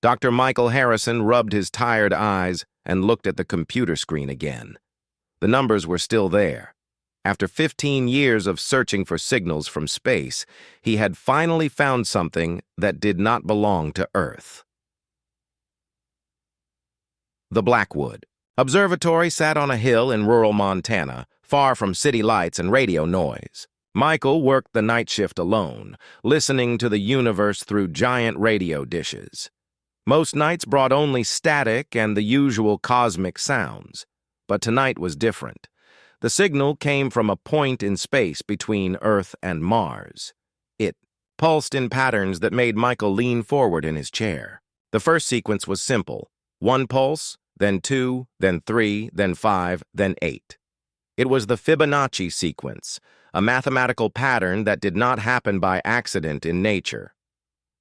Dr. Michael Harrison rubbed his tired eyes and looked at the computer screen again. The numbers were still there. After 15 years of searching for signals from space, he had finally found something that did not belong to Earth. The Blackwood Observatory sat on a hill in rural Montana, far from city lights and radio noise. Michael worked the night shift alone, listening to the universe through giant radio dishes. Most nights brought only static and the usual cosmic sounds, but tonight was different. The signal came from a point in space between Earth and Mars. It pulsed in patterns that made Michael lean forward in his chair. The first sequence was simple: one pulse, then two, then three, then five, then eight. It was the Fibonacci sequence, a mathematical pattern that did not happen by accident in nature.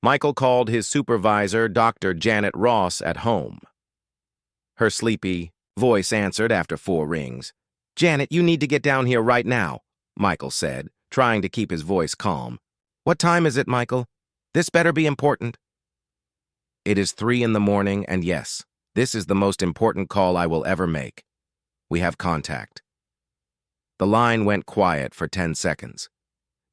Michael called his supervisor, Dr. Janet Ross, at home. Her sleepy voice answered after 4 rings. "Janet, you need to get down here right now," Michael said, trying to keep his voice calm. "What time is it, Michael? This better be important." "It is 3 in the morning, and yes, this is the most important call I will ever make. We have contact." The line went quiet for 10 seconds.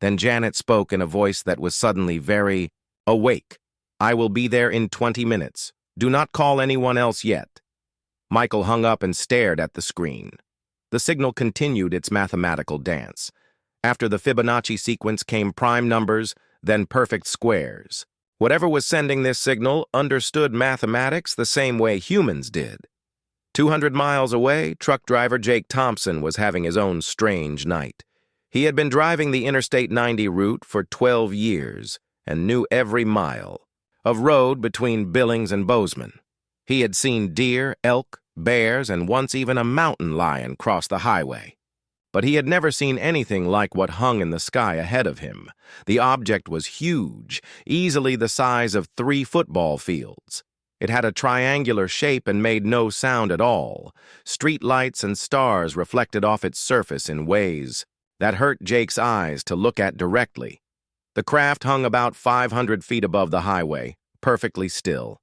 Then Janet spoke in a voice that was suddenly very awake. "I will be there in 20 minutes. Do not call anyone else yet." Michael hung up and stared at the screen. The signal continued its mathematical dance. After the Fibonacci sequence came prime numbers, then perfect squares. Whatever was sending this signal understood mathematics the same way humans did. 200 miles away, truck driver Jake Thompson was having his own strange night. He had been driving the Interstate 90 route for 12 years and knew every mile of road between Billings and Bozeman. He had seen deer, elk, bears, and once even a mountain lion cross the highway. But he had never seen anything like what hung in the sky ahead of him. The object was huge, easily the size of 3 football fields. It had a triangular shape and made no sound at all. Street lights and stars reflected off its surface in ways that hurt Jake's eyes to look at directly. The craft hung about 500 feet above the highway, perfectly still.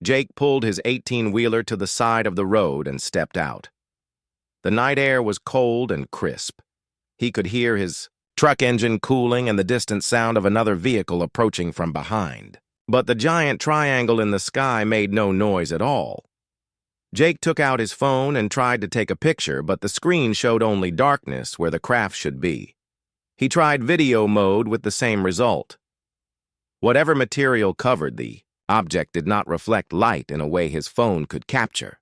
Jake pulled his 18-wheeler to the side of the road and stepped out. The night air was cold and crisp. He could hear his truck engine cooling and the distant sound of another vehicle approaching from behind. But the giant triangle in the sky made no noise at all. Jake took out his phone and tried to take a picture, but the screen showed only darkness where the craft should be. He tried video mode with the same result. Whatever material covered the object did not reflect light in a way his phone could capture.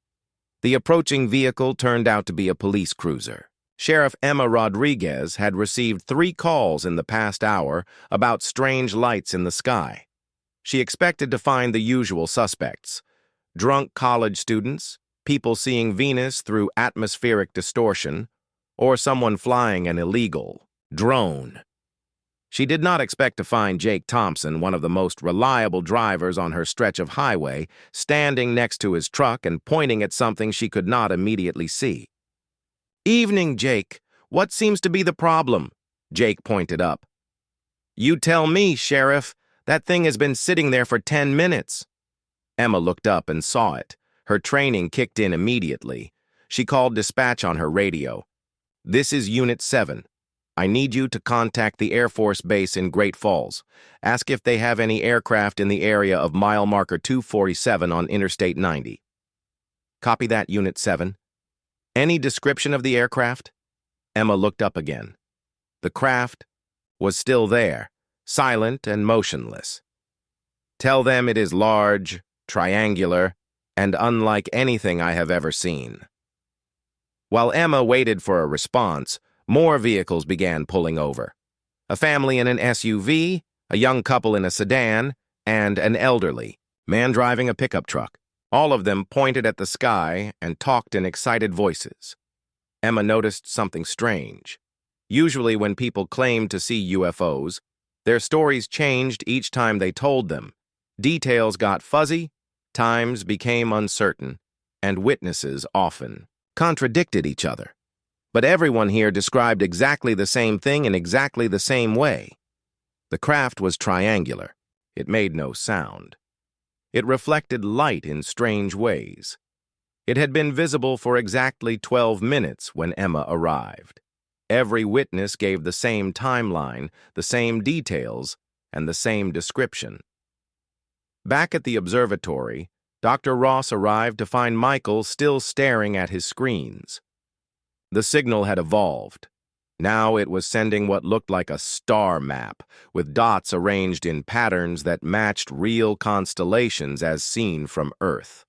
The approaching vehicle turned out to be a police cruiser. Sheriff Emma Rodriguez had received 3 calls in the past hour about strange lights in the sky. She expected to find the usual suspects: drunk college students, people seeing Venus through atmospheric distortion, or someone flying an illegal drone. She did not expect to find Jake Thompson, one of the most reliable drivers on her stretch of highway, standing next to his truck and pointing at something she could not immediately see. "Evening, Jake. What seems to be the problem?" Jake pointed up. "You tell me, Sheriff. That thing has been sitting there for 10 minutes. Emma looked up and saw it. Her training kicked in immediately. She called dispatch on her radio. "This is Unit 7. I need you to contact the Air Force Base in Great Falls. Ask if they have any aircraft in the area of mile marker 247 on Interstate 90. "Copy that, Unit 7. "Any description of the aircraft?" Emma looked up again. The craft was still there, silent and motionless. "Tell them it is large, triangular, and unlike anything I have ever seen." While Emma waited for a response, more vehicles began pulling over. A family in an SUV, a young couple in a sedan, and an elderly man driving a pickup truck. All of them pointed at the sky and talked in excited voices. Emma noticed something strange. Usually when people claimed to see UFOs, their stories changed each time they told them. Details got fuzzy, times became uncertain, and witnesses often contradicted each other. But everyone here described exactly the same thing in exactly the same way. The craft was triangular. It made no sound. It reflected light in strange ways. It had been visible for exactly 12 minutes when Emma arrived. Every witness gave the same timeline, the same details, and the same description. Back at the observatory, Dr. Ross arrived to find Michael still staring at his screens. The signal had evolved. Now it was sending what looked like a star map, with dots arranged in patterns that matched real constellations as seen from Earth.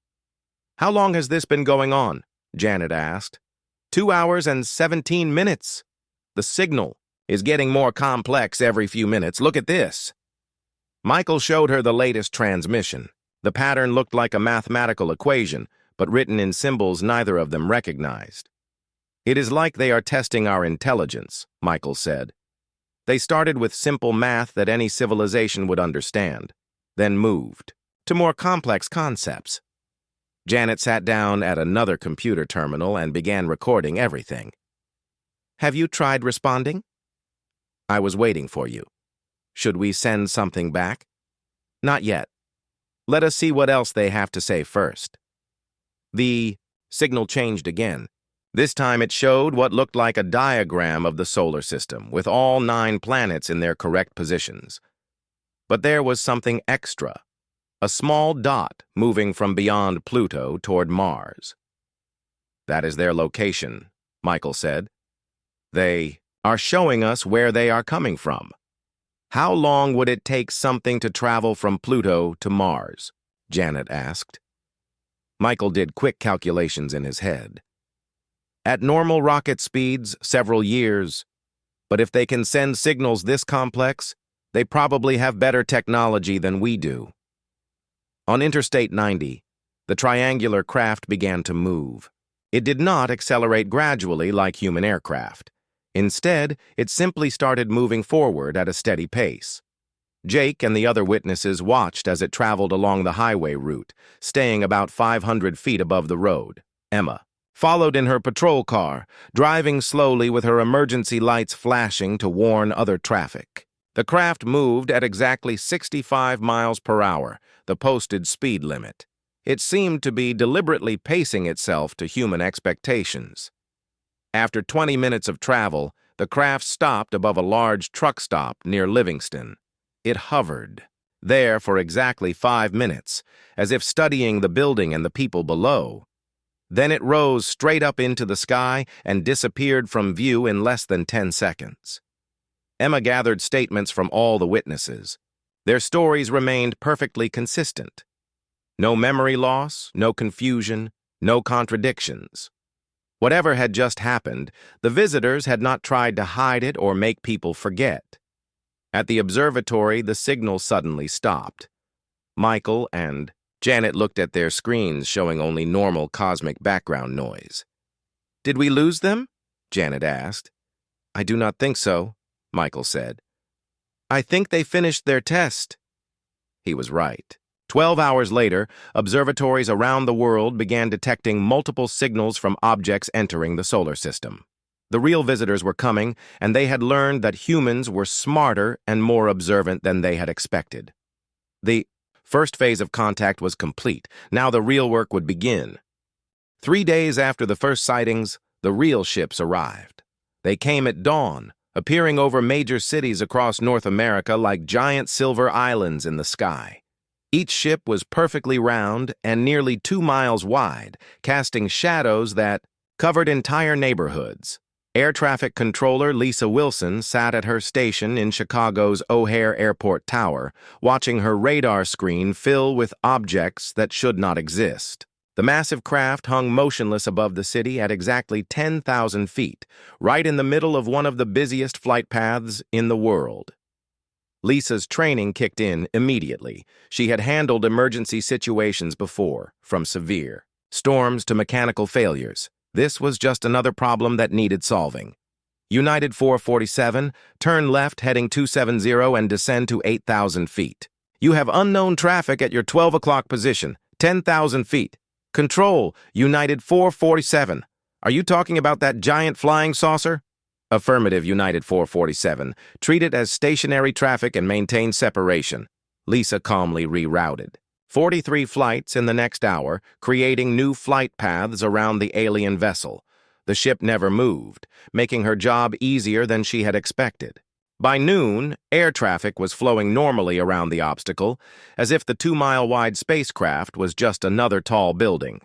"How long has this been going on?" Janet asked. 2 hours and 17 minutes. The signal is getting more complex every few minutes. Look at this. Michael showed her the latest transmission. The pattern looked like a mathematical equation, but written in symbols neither of them recognized. "It is like they are testing our intelligence," Michael said. "They started with simple math that any civilization would understand, then moved to more complex concepts." Janet sat down at another computer terminal and began recording everything. "Have you tried responding?" "I was waiting for you. Should we send something back?" "Not yet. Let us see what else they have to say first." The signal changed again. This time it showed what looked like a diagram of the solar system, with all 9 planets in their correct positions. But there was something extra, a small dot moving from beyond Pluto toward Mars. "That is their location," Michael said. "They are showing us where they are coming from." "How long would it take something to travel from Pluto to Mars?" Janet asked. Michael did quick calculations in his head. "At normal rocket speeds, several years. But if they can send signals this complex, they probably have better technology than we do." On Interstate 90, the triangular craft began to move. It did not accelerate gradually like human aircraft. Instead, it simply started moving forward at a steady pace. Jake and the other witnesses watched as it traveled along the highway route, staying about 500 feet above the road. Emma followed in her patrol car, driving slowly with her emergency lights flashing to warn other traffic. The craft moved at exactly 65 miles per hour, the posted speed limit. It seemed to be deliberately pacing itself to human expectations. After 20 minutes of travel, the craft stopped above a large truck stop near Livingston. It hovered there for exactly 5 minutes, as if studying the building and the people below. Then it rose straight up into the sky and disappeared from view in less than 10 seconds. Emma gathered statements from all the witnesses. Their stories remained perfectly consistent. No memory loss, no confusion, no contradictions. Whatever had just happened, the visitors had not tried to hide it or make people forget. At the observatory, the signal suddenly stopped. Michael and Janet looked at their screens showing only normal cosmic background noise. "Did we lose them?" Janet asked. "I do not think so," Michael said. "I think they finished their test." He was right. 12 hours later, observatories around the world began detecting multiple signals from objects entering the solar system. The real visitors were coming, and they had learned that humans were smarter and more observant than they had expected. The first phase of contact was complete. Now the real work would begin. 3 days after the first sightings, the real ships arrived. They came at dawn, appearing over major cities across North America like giant silver islands in the sky. Each ship was perfectly round and nearly 2 miles wide, casting shadows that covered entire neighborhoods. Air traffic controller Lisa Wilson sat at her station in Chicago's O'Hare Airport Tower, watching her radar screen fill with objects that should not exist. The massive craft hung motionless above the city at exactly 10,000 feet, right in the middle of one of the busiest flight paths in the world. Lisa's training kicked in immediately. She had handled emergency situations before, from severe storms to mechanical failures. This was just another problem that needed solving. United 447, turn left heading 270 and descend to 8,000 feet. You have unknown traffic at your 12 o'clock position, 10,000 feet. Control, United 447. Are you talking about that giant flying saucer? Affirmative, United 447. Treat it as stationary traffic and maintain separation. Lisa calmly rerouted. 43 flights in the next hour, creating new flight paths around the alien vessel. The ship never moved, making her job easier than she had expected. By noon, air traffic was flowing normally around the obstacle, as if the 2-mile-wide spacecraft was just another tall building.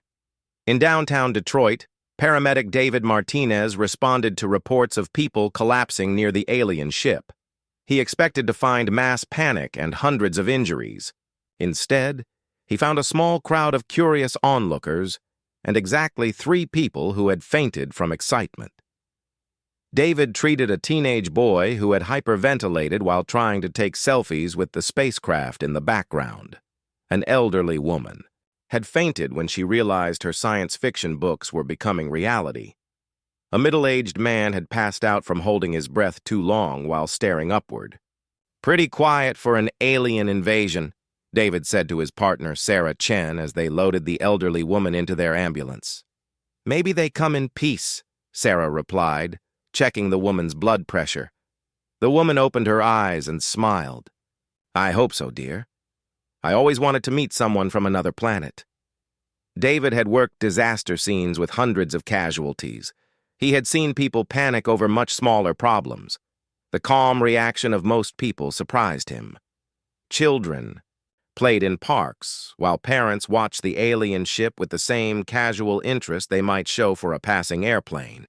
In downtown Detroit, paramedic David Martinez responded to reports of people collapsing near the alien ship. He expected to find mass panic and hundreds of injuries. Instead, he found a small crowd of curious onlookers and exactly 3 people who had fainted from excitement. David treated a teenage boy who had hyperventilated while trying to take selfies with the spacecraft in the background. An elderly woman had fainted when she realized her science fiction books were becoming reality. A middle-aged man had passed out from holding his breath too long while staring upward. "Pretty quiet for an alien invasion," David said to his partner Sarah Chen as they loaded the elderly woman into their ambulance. "Maybe they come in peace," Sarah replied, checking the woman's blood pressure. The woman opened her eyes and smiled. "I hope so, dear. I always wanted to meet someone from another planet." David had worked disaster scenes with hundreds of casualties. He had seen people panic over much smaller problems. The calm reaction of most people surprised him. Children played in parks, while parents watched the alien ship with the same casual interest they might show for a passing airplane.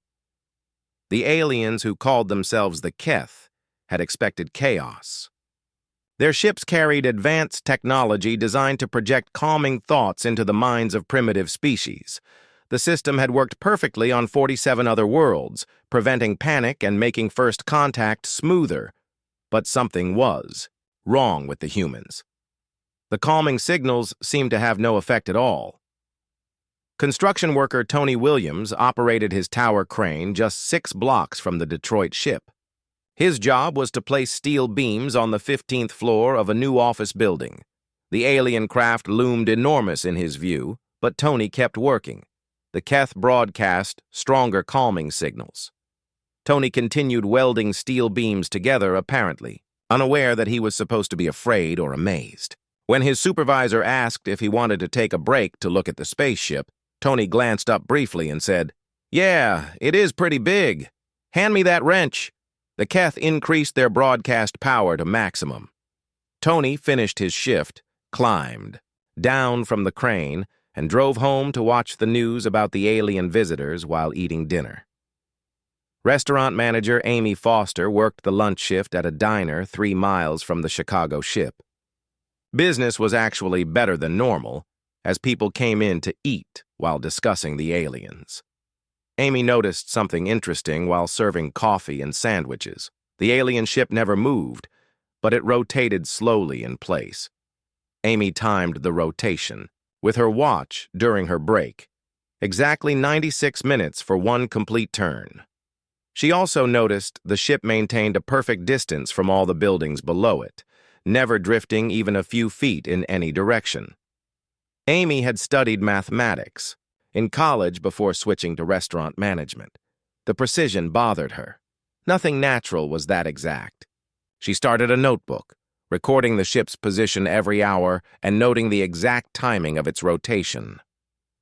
The aliens who called themselves the Keth had expected chaos. Their ships carried advanced technology designed to project calming thoughts into the minds of primitive species. The system had worked perfectly on 47 other worlds, preventing panic and making first contact smoother. But something was wrong with the humans. The calming signals seemed to have no effect at all. Construction worker Tony Williams operated his tower crane just 6 blocks from the Detroit ship. His job was to place steel beams on the 15th floor of a new office building. The alien craft loomed enormous in his view, but Tony kept working. The Keth broadcast stronger calming signals. Tony continued welding steel beams together, apparently, unaware that he was supposed to be afraid or amazed. When his supervisor asked if he wanted to take a break to look at the spaceship, Tony glanced up briefly and said, "Yeah, it is pretty big. Hand me that wrench." The Keth increased their broadcast power to maximum. Tony finished his shift, climbed down from the crane, and drove home to watch the news about the alien visitors while eating dinner. Restaurant manager Amy Foster worked the lunch shift at a diner 3 miles from the Chicago ship. Business was actually better than normal, as people came in to eat while discussing the aliens. Amy noticed something interesting while serving coffee and sandwiches. The alien ship never moved, but it rotated slowly in place. Amy timed the rotation with her watch during her break, exactly 96 minutes for one complete turn. She also noticed the ship maintained a perfect distance from all the buildings below it, never drifting even a few feet in any direction. Amy had studied mathematics in college before switching to restaurant management. The precision bothered her. Nothing natural was that exact. She started a notebook, recording the ship's position every hour and noting the exact timing of its rotation.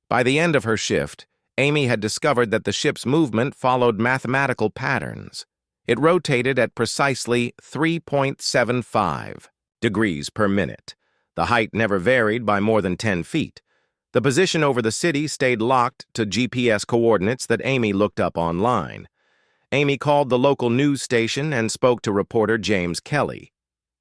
By the end of her shift, Amy had discovered that the ship's movement followed mathematical patterns. It rotated at precisely 3.75 degrees per minute. The height never varied by more than 10 feet. The position over the city stayed locked to GPS coordinates that Amy looked up online. Amy called the local news station and spoke to reporter James Kelly.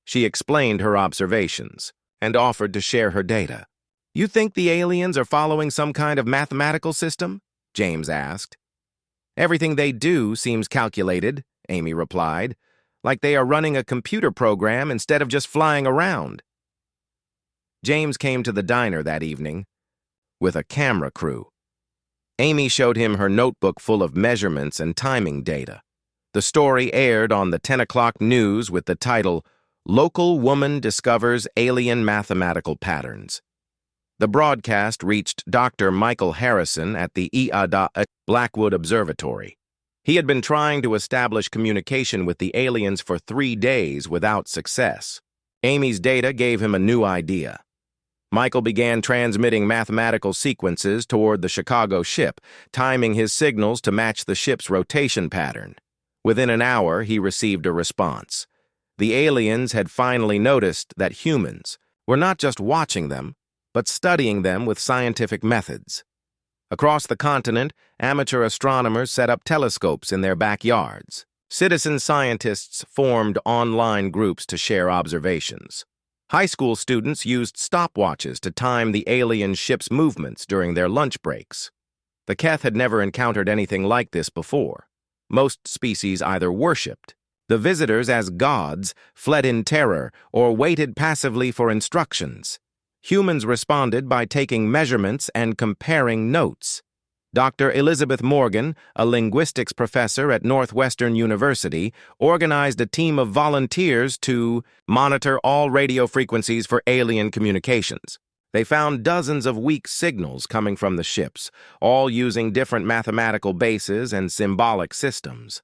She explained her observations and offered to share her data. "You think the aliens are following some kind of mathematical system?" James asked. "Everything they do seems calculated," Amy replied, "like they are running a computer program instead of just flying around." James came to the diner that evening with a camera crew. Amy showed him her notebook full of measurements and timing data. The story aired on the 10 o'clock news with the title, "Local Woman Discovers Alien Mathematical Patterns." The broadcast reached Dr. Michael Harrison at the Blackwood Observatory. He had been trying to establish communication with the aliens for 3 days without success. Amy's data gave him a new idea. Michael began transmitting mathematical sequences toward the Chicago ship, timing his signals to match the ship's rotation pattern. Within an hour, he received a response. The aliens had finally noticed that humans were not just watching them, but studying them with scientific methods. Across the continent, amateur astronomers set up telescopes in their backyards. Citizen scientists formed online groups to share observations. High school students used stopwatches to time the alien ship's movements during their lunch breaks. The Keth had never encountered anything like this before. Most species either worshipped the visitors as gods, fled in terror, or waited passively for instructions. Humans responded by taking measurements and comparing notes. Dr. Elizabeth Morgan, a linguistics professor at Northwestern University, organized a team of volunteers to monitor all radio frequencies for alien communications. They found dozens of weak signals coming from the ships, all using different mathematical bases and symbolic systems.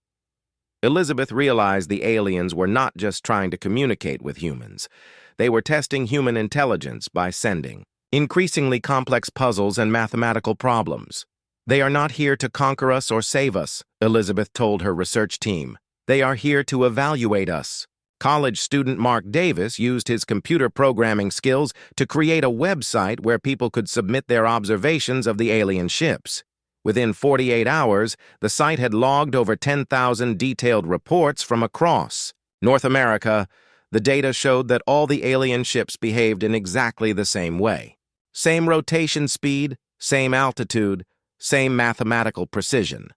Elizabeth realized the aliens were not just trying to communicate with humans. They were testing human intelligence by sending increasingly complex puzzles and mathematical problems. They are not here to conquer us or save us, Elizabeth told her research team. They are here to evaluate us. College student Mark Davis used his computer programming skills to create a website where people could submit their observations of the alien ships. Within 48 hours, the site had logged over 10,000 detailed reports from across North America. The data showed that all the alien ships behaved in exactly the same way. Same rotation speed, same altitude, same mathematical precision.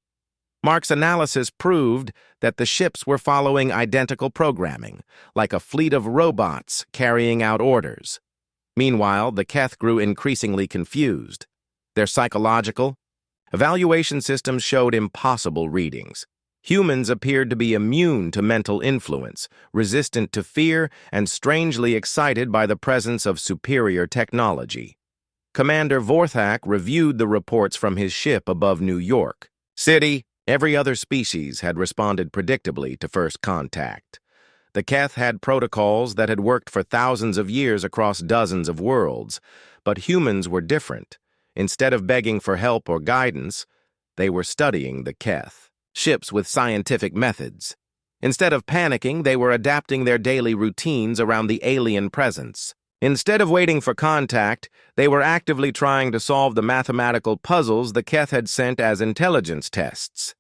Mark's analysis proved that the ships were following identical programming, like a fleet of robots carrying out orders. Meanwhile, the Keth grew increasingly confused. Their psychological evaluation systems showed impossible readings. Humans appeared to be immune to mental influence, resistant to fear, and strangely excited by the presence of superior technology. Commander Vorthak reviewed the reports from his ship above New York City. Every other species had responded predictably to first contact. The Keth had protocols that had worked for thousands of years across dozens of worlds, but humans were different. Instead of begging for help or guidance, they were studying the Keth, ships with scientific methods. Instead of panicking, they were adapting their daily routines around the alien presence. Instead of waiting for contact, they were actively trying to solve the mathematical puzzles the Keth had sent as intelligence tests.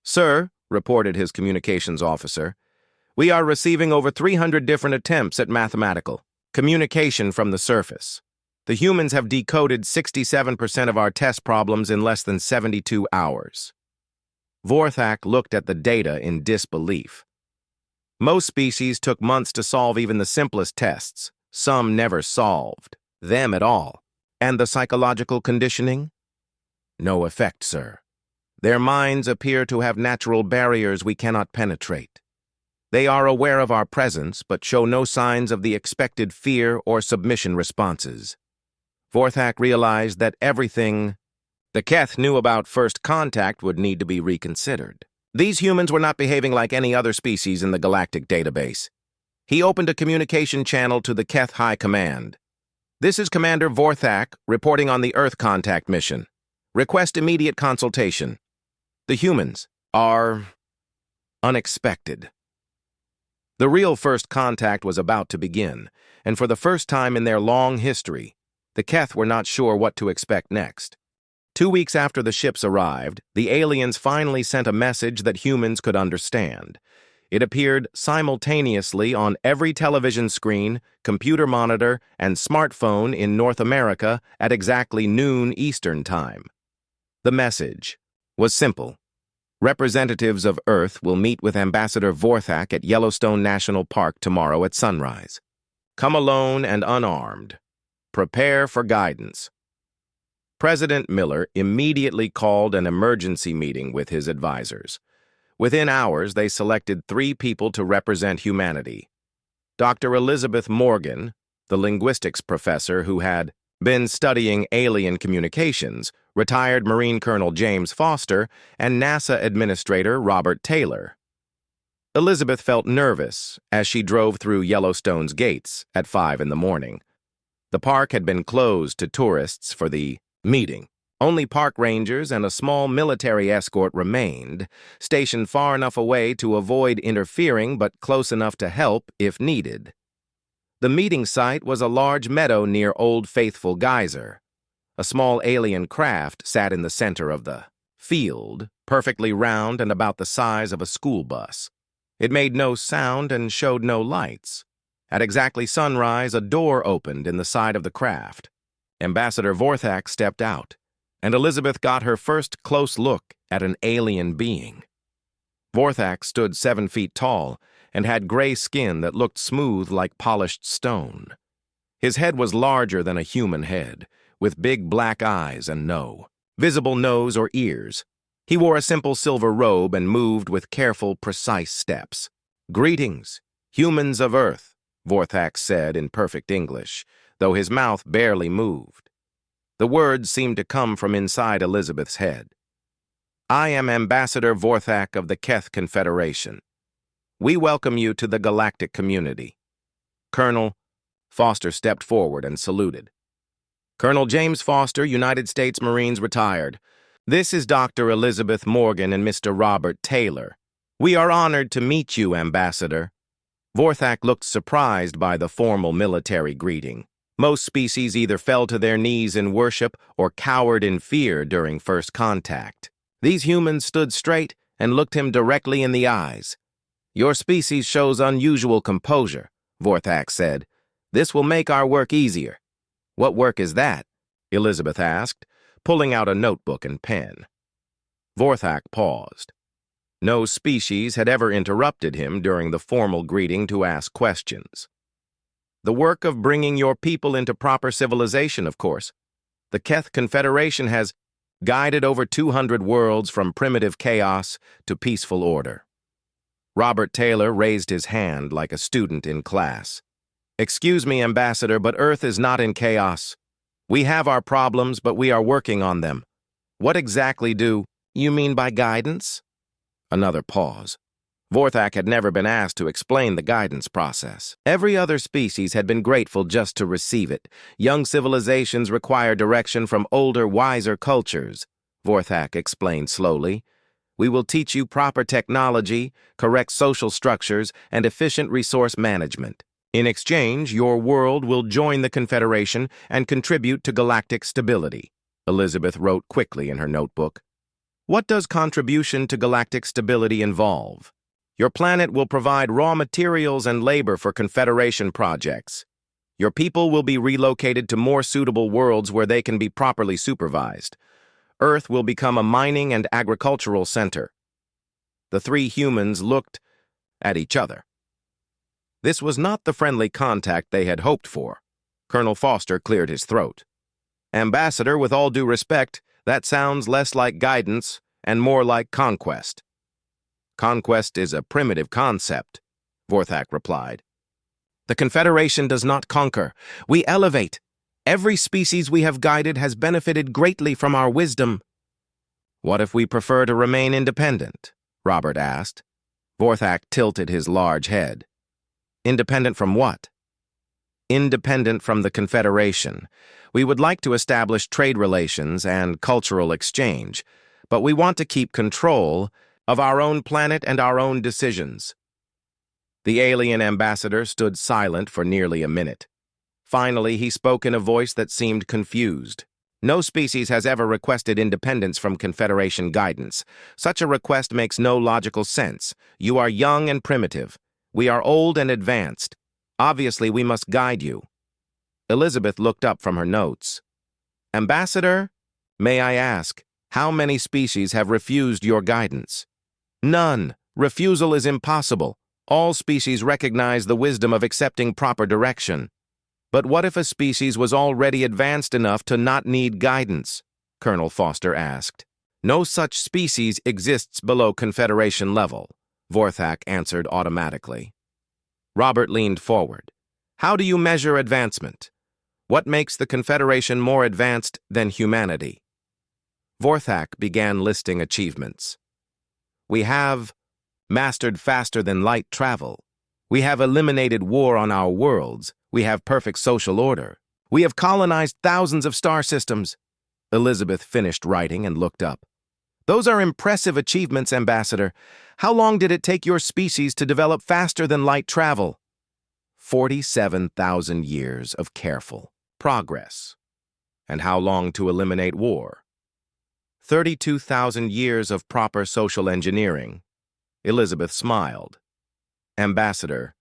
"Sir," reported his communications officer, "we are receiving over 300 different attempts at mathematical communication from the surface. The humans have decoded 67% of our test problems in less than 72 hours. Vorthak looked at the data in disbelief. Most species took months to solve even the simplest tests. Some never solved them at all. And the psychological conditioning? No effect, sir. Their minds appear to have natural barriers we cannot penetrate. They are aware of our presence, but show no signs of the expected fear or submission responses." Vorthak realized that everything the Keth knew about first contact would need to be reconsidered. These humans were not behaving like any other species in the galactic database. He opened a communication channel to the Keth High Command. "This is Commander Vorthak reporting on the Earth contact mission. Request immediate consultation. The humans are unexpected." The real first contact was about to begin, and for the first time in their long history, the Keth were not sure what to expect next. 2 weeks after the ships arrived, the aliens finally sent a message that humans could understand. It appeared simultaneously on every television screen, computer monitor, and smartphone in North America at exactly noon Eastern Time. The message was simple. Representatives of Earth will meet with Ambassador Vorthak at Yellowstone National Park tomorrow at sunrise. Come alone and unarmed. Prepare for guidance. President Miller immediately called an emergency meeting with his advisors. Within hours, they selected 3 people to represent humanity. Dr. Elizabeth Morgan, the linguistics professor who had been studying alien communications, retired Marine Colonel James Foster, and NASA Administrator Robert Taylor. Elizabeth felt nervous as she drove through Yellowstone's gates at 5 in the morning. The park had been closed to tourists for the meeting. Only park rangers and a small military escort remained, stationed far enough away to avoid interfering but close enough to help if needed. The meeting site was a large meadow near Old Faithful Geyser. A small alien craft sat in the center of the field, perfectly round and about the size of a school bus. It made no sound and showed no lights. At exactly sunrise, a door opened in the side of the craft. Ambassador Vorthak stepped out, and Elizabeth got her first close look at an alien being. Vorthak stood 7 feet tall and had gray skin that looked smooth like polished stone. His head was larger than a human head, with big black eyes and no visible nose or ears. He wore a simple silver robe and moved with careful, precise steps. "Greetings, humans of Earth," Vorthak said in perfect English, though his mouth barely moved. The words seemed to come from inside Elizabeth's head. "I am Ambassador Vorthak of the Keth Confederation. We welcome you to the galactic community." Colonel Foster stepped forward and saluted. "Colonel James Foster, United States Marines retired. This is Dr. Elizabeth Morgan and Mr. Robert Taylor. We are honored to meet you, Ambassador." Vorthak looked surprised by the formal military greeting. Most species either fell to their knees in worship or cowered in fear during first contact. These humans stood straight and looked him directly in the eyes. "Your species shows unusual composure," Vorthak said. "This will make our work easier." "What work is that?" Elizabeth asked, pulling out a notebook and pen. Vorthak paused. No species had ever interrupted him during the formal greeting to ask questions. "The work of bringing your people into proper civilization, of course. The Keth Confederation has guided over 200 worlds from primitive chaos to peaceful order." Robert Taylor raised his hand like a student in class. "Excuse me, Ambassador, but Earth is not in chaos. We have our problems, but we are working on them. What exactly do you mean by guidance?" Another pause. Vorthak had never been asked to explain the guidance process. Every other species had been grateful just to receive it. Young civilizations require direction from older, wiser cultures, Vorthak explained slowly. "We will teach you proper technology, correct social structures, and efficient resource management. In exchange, your world will join the Confederation and contribute to galactic stability," Elizabeth wrote quickly in her notebook. "What does contribution to galactic stability involve?" "Your planet will provide raw materials and labor for Confederation projects. Your people will be relocated to more suitable worlds where they can be properly supervised. Earth will become a mining and agricultural center." The three humans looked at each other. This was not the friendly contact they had hoped for. Colonel Foster cleared his throat. "Ambassador, with all due respect, that sounds less like guidance and more like conquest." "Conquest is a primitive concept," Vorthak replied. "The Confederation does not conquer. We elevate. Every species we have guided has benefited greatly from our wisdom." "What if we prefer to remain independent?" Robert asked. Vorthak tilted his large head. "Independent from what?" "Independent from the Confederation. We would like to establish trade relations and cultural exchange, but we want to keep control of our own planet and our own decisions." The alien ambassador stood silent for nearly a minute. Finally, he spoke in a voice that seemed confused. "No species has ever requested independence from Confederation guidance. Such a request makes no logical sense. You are young and primitive. We are old and advanced. Obviously, we must guide you." Elizabeth looked up from her notes. "Ambassador, may I ask, how many species have refused your guidance?" "None. Refusal is impossible. All species recognize the wisdom of accepting proper direction." "But what if a species was already advanced enough to not need guidance?" Colonel Foster asked. "No such species exists below Confederation level," Vorthak answered automatically. Robert leaned forward. "How do you measure advancement? What makes the Confederation more advanced than humanity?" Vorthak began listing achievements. "We have mastered faster-than-light travel. We have eliminated war on our worlds. We have perfect social order. We have colonized thousands of star systems. Elizabeth finished writing and looked up. Those are impressive achievements, Ambassador. How long did it take your species to develop faster than light travel? 47,000 years of careful progress. And how long to eliminate war? 32,000 years of proper social engineering. Elizabeth smiled. Ambassador,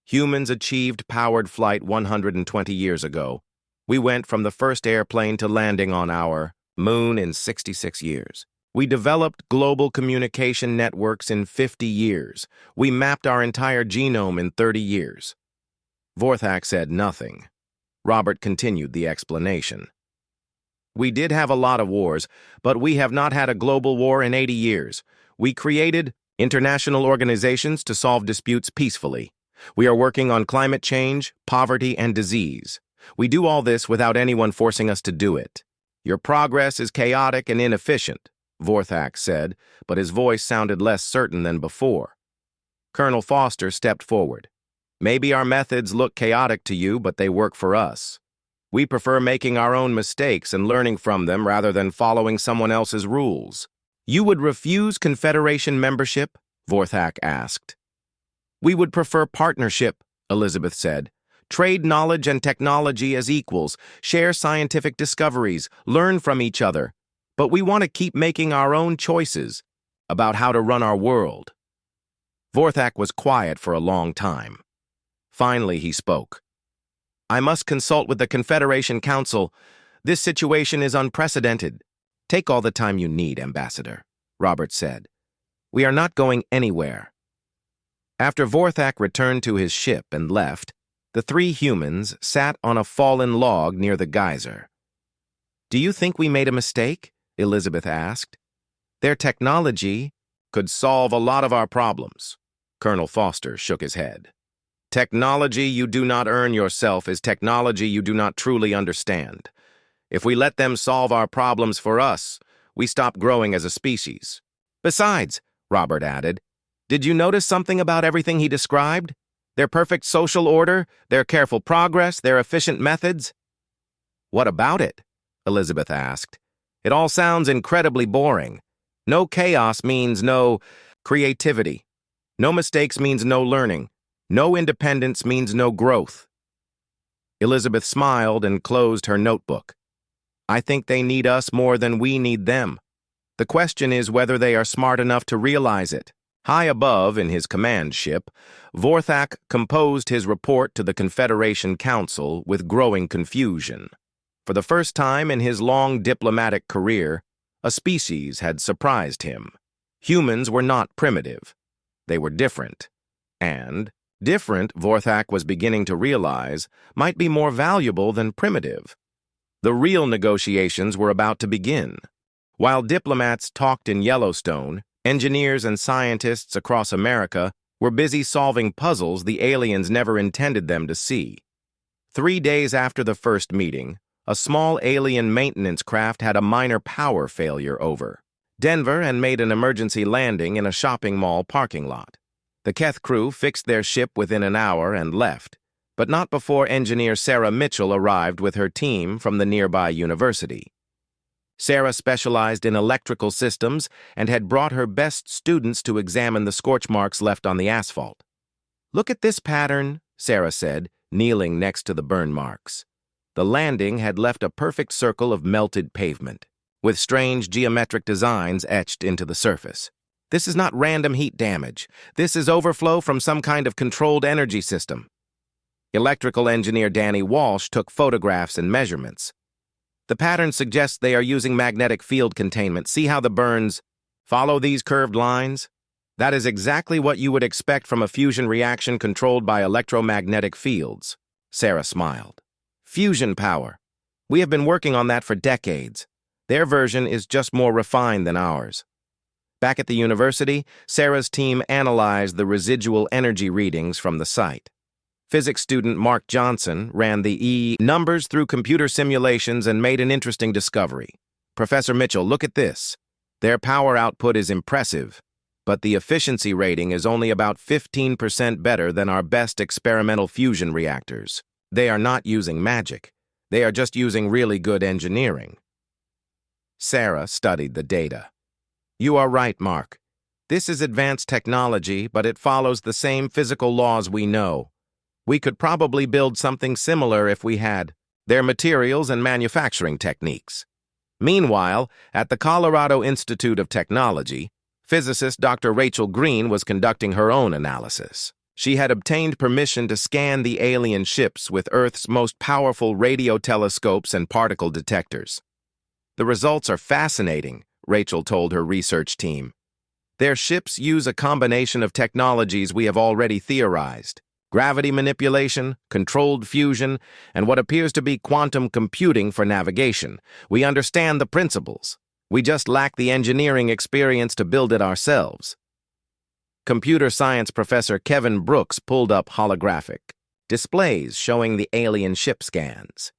humans achieved powered flight 120 years ago. We went from the first airplane to landing on our moon in 66 years. We developed global communication networks in 50 years. We mapped our entire genome in 30 years. Vorthak said nothing. Robert continued the explanation. We did have a lot of wars, but we have not had a global war in 80 years. We created international organizations to solve disputes peacefully. We are working on climate change, poverty, and disease. We do all this without anyone forcing us to do it. Your progress is chaotic and inefficient, Vorthak said, but his voice sounded less certain than before. Colonel Foster stepped forward. Maybe our methods look chaotic to you, but they work for us. We prefer making our own mistakes and learning from them rather than following someone else's rules. You would refuse Confederation membership? Vorthak asked. We would prefer partnership, Elizabeth said. Trade knowledge and technology as equals, share scientific discoveries, learn from each other. But we want to keep making our own choices about how to run our world. Vorthak was quiet for a long time. Finally, he spoke. I must consult with the Confederation Council. This situation is unprecedented. Take all the time you need, Ambassador, Robert said. We are not going anywhere. After Vorthak returned to his ship and left, the three humans sat on a fallen log near the geyser. Do you think we made a mistake? Elizabeth asked. Their technology could solve a lot of our problems. Colonel Foster shook his head. Technology you do not earn yourself is technology you do not truly understand. If we let them solve our problems for us, we stop growing as a species. Besides, Robert added, did you notice something about everything he described? Their perfect social order, their careful progress, their efficient methods? What about it? Elizabeth asked. It all sounds incredibly boring. No chaos means no creativity. No mistakes means no learning. No independence means no growth. Elizabeth smiled and closed her notebook. I think they need us more than we need them. The question is whether they are smart enough to realize it. High above in his command ship, Vorthak composed his report to the Confederation Council with growing confusion. For the first time in his long diplomatic career, a species had surprised him. Humans were not primitive. They were different. And different, Vorthak was beginning to realize, might be more valuable than primitive. The real negotiations were about to begin. While diplomats talked in Yellowstone, engineers and scientists across America were busy solving puzzles the aliens never intended them to see. 3 days after the first meeting, a small alien maintenance craft had a minor power failure over Denver and made an emergency landing in a shopping mall parking lot. The Keth crew fixed their ship within an hour and left, but not before engineer Sarah Mitchell arrived with her team from the nearby university. Sarah specialized in electrical systems and had brought her best students to examine the scorch marks left on the asphalt. Look at this pattern, Sarah said, kneeling next to the burn marks. The landing had left a perfect circle of melted pavement, with strange geometric designs etched into the surface. This is not random heat damage. This is overflow from some kind of controlled energy system. Electrical engineer Danny Walsh took photographs and measurements. The pattern suggests they are using magnetic field containment. See how the burns follow these curved lines? That is exactly what you would expect from a fusion reaction controlled by electromagnetic fields. Sarah smiled. Fusion power. We have been working on that for decades. Their version is just more refined than ours. Back at the university, Sarah's team analyzed the residual energy readings from the site. Physics student Mark Johnson ran the numbers through computer simulations and made an interesting discovery. Professor Mitchell, look at this. Their power output is impressive, but the efficiency rating is only about 15% better than our best experimental fusion reactors. They are not using magic. They are just using really good engineering. Sarah studied the data. You are right, Mark. This is advanced technology, but it follows the same physical laws we know. We could probably build something similar if we had their materials and manufacturing techniques. Meanwhile, at the Colorado Institute of Technology, physicist Dr. Rachel Green was conducting her own analysis. She had obtained permission to scan the alien ships with Earth's most powerful radio telescopes and particle detectors. The results are fascinating, Rachel told her research team. Their ships use a combination of technologies we have already theorized: gravity manipulation, controlled fusion, and what appears to be quantum computing for navigation. We understand the principles. We just lack the engineering experience to build it ourselves. Computer science professor Kevin Brooks pulled up holographic displays showing the alien ship scans.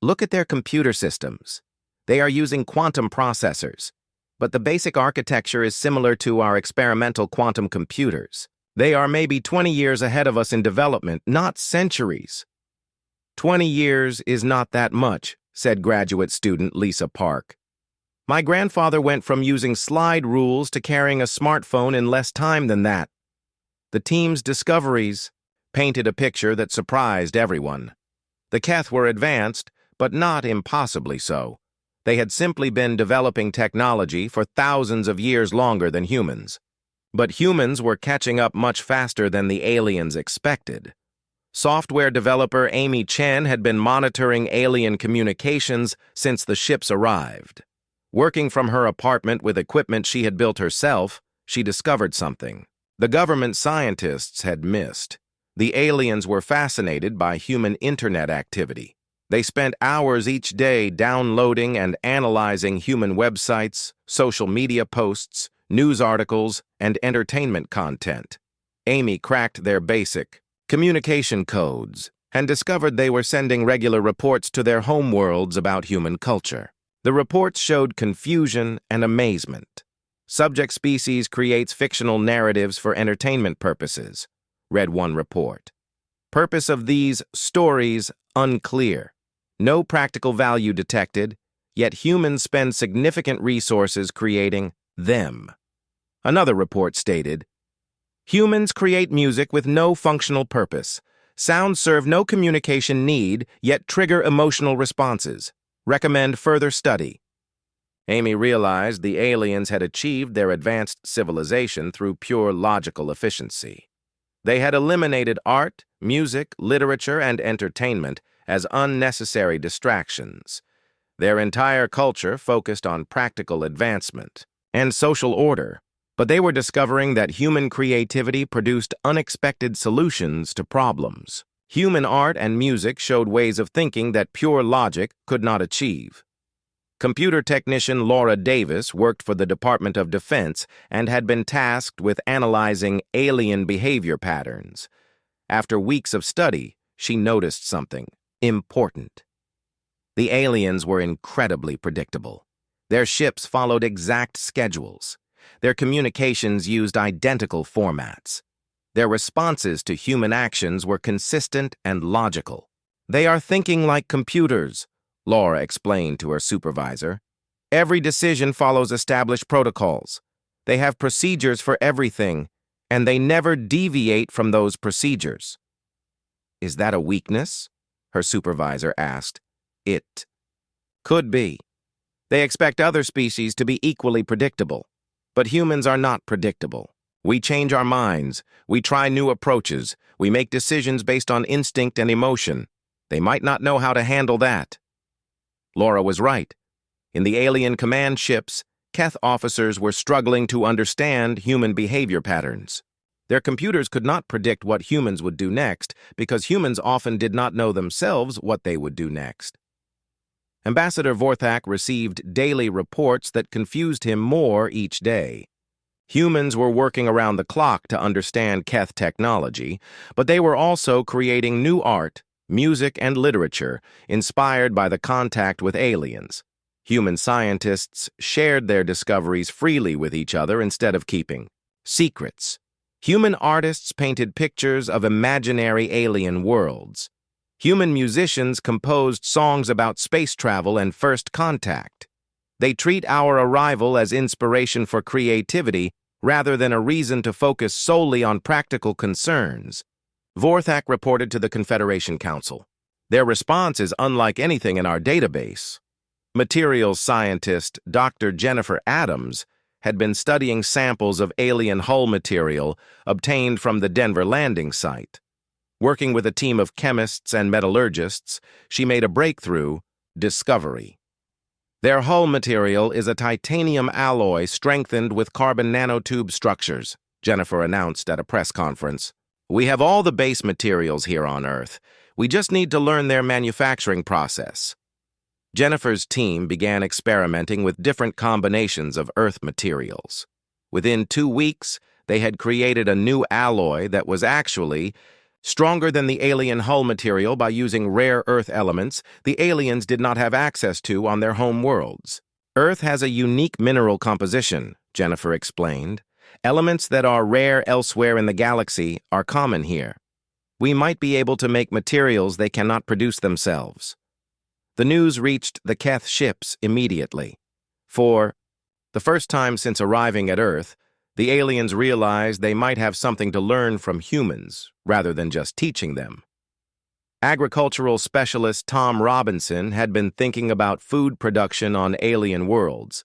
Look at their computer systems. They are using quantum processors, but the basic architecture is similar to our experimental quantum computers. They are maybe 20 years ahead of us in development, not centuries. 20 years is not that much, said graduate student Lisa Park. My grandfather went from using slide rules to carrying a smartphone in less time than that. The team's discoveries painted a picture that surprised everyone. The Keth were advanced, but not impossibly so. They had simply been developing technology for thousands of years longer than humans. But humans were catching up much faster than the aliens expected. Software developer Amy Chen had been monitoring alien communications since the ships arrived. Working from her apartment with equipment she had built herself, she discovered something the government scientists had missed. The aliens were fascinated by human internet activity. They spent hours each day downloading and analyzing human websites, social media posts, news articles, and entertainment content. Amy cracked their basic communication codes and discovered they were sending regular reports to their homeworlds about human culture. The reports showed confusion and amazement. Subject species creates fictional narratives for entertainment purposes, read one report. Purpose of these stories unclear. No practical value detected, yet humans spend significant resources creating them. Another report stated, humans create music with no functional purpose. Sounds serve no communication need, yet trigger emotional responses. Recommend further study. Amy realized the aliens had achieved their advanced civilization through pure logical efficiency. They had eliminated art, music, literature, and entertainment as unnecessary distractions. Their entire culture focused on practical advancement and social order, but they were discovering that human creativity produced unexpected solutions to problems. Human art and music showed ways of thinking that pure logic could not achieve. Computer technician Laura Davis worked for the Department of Defense and had been tasked with analyzing alien behavior patterns. After weeks of study, she noticed something important. The aliens were incredibly predictable. Their ships followed exact schedules. Their communications used identical formats. Their responses to human actions were consistent and logical. They are thinking like computers, Laura explained to her supervisor. Every decision follows established protocols. They have procedures for everything, and they never deviate from those procedures. Is that a weakness? Her supervisor asked. It could be. They expect other species to be equally predictable, but humans are not predictable. We change our minds, we try new approaches, we make decisions based on instinct and emotion. They might not know how to handle that. Laura was right. In the alien command ships, Keth officers were struggling to understand human behavior patterns. Their computers could not predict what humans would do next because humans often did not know themselves what they would do next. Ambassador Vorthak received daily reports that confused him more each day. Humans were working around the clock to understand Keth technology, but they were also creating new art, music, and literature inspired by the contact with aliens. Human scientists shared their discoveries freely with each other instead of keeping secrets. Human artists painted pictures of imaginary alien worlds. Human musicians composed songs about space travel and first contact. They treat our arrival as inspiration for creativity rather than a reason to focus solely on practical concerns. Vorthak reported to the Confederation Council. Their response is unlike anything in our database. Materials scientist Dr. Jennifer Adams had been studying samples of alien hull material obtained from the Denver landing site. Working with a team of chemists and metallurgists, she made a breakthrough discovery. Their hull material is a titanium alloy strengthened with carbon nanotube structures, Jennifer announced at a press conference. We have all the base materials here on Earth. We just need to learn their manufacturing process. Jennifer's team began experimenting with different combinations of Earth materials. Within 2 weeks, they had created a new alloy that was actually stronger than the alien hull material by using rare Earth elements the aliens did not have access to on their home worlds. Earth has a unique mineral composition, Jennifer explained. Elements that are rare elsewhere in the galaxy are common here. We might be able to make materials they cannot produce themselves. The news reached the Keth ships immediately. For the first time since arriving at Earth, the aliens realized they might have something to learn from humans, rather than just teaching them. Agricultural specialist Tom Robinson had been thinking about food production on alien worlds.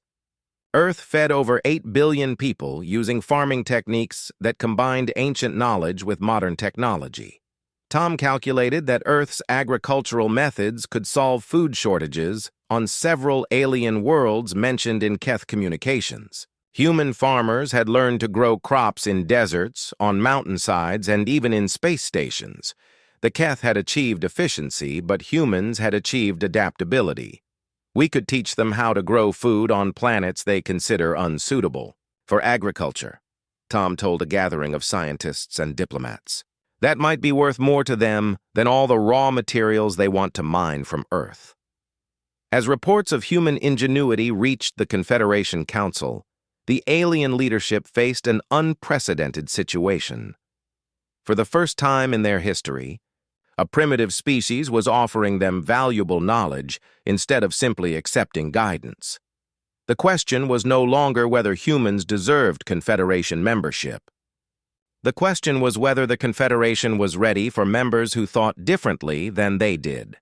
Earth fed over 8 billion people using farming techniques that combined ancient knowledge with modern technology. Tom calculated that Earth's agricultural methods could solve food shortages on several alien worlds mentioned in Keth communications. Human farmers had learned to grow crops in deserts, on mountainsides, and even in space stations. The Keth had achieved efficiency, but humans had achieved adaptability. We could teach them how to grow food on planets they consider unsuitable for agriculture, Tom told a gathering of scientists and diplomats. That might be worth more to them than all the raw materials they want to mine from Earth. As reports of human ingenuity reached the Confederation Council, the alien leadership faced an unprecedented situation. For the first time in their history, a primitive species was offering them valuable knowledge instead of simply accepting guidance. The question was no longer whether humans deserved Confederation membership. The question was whether the Confederation was ready for members who thought differently than they did.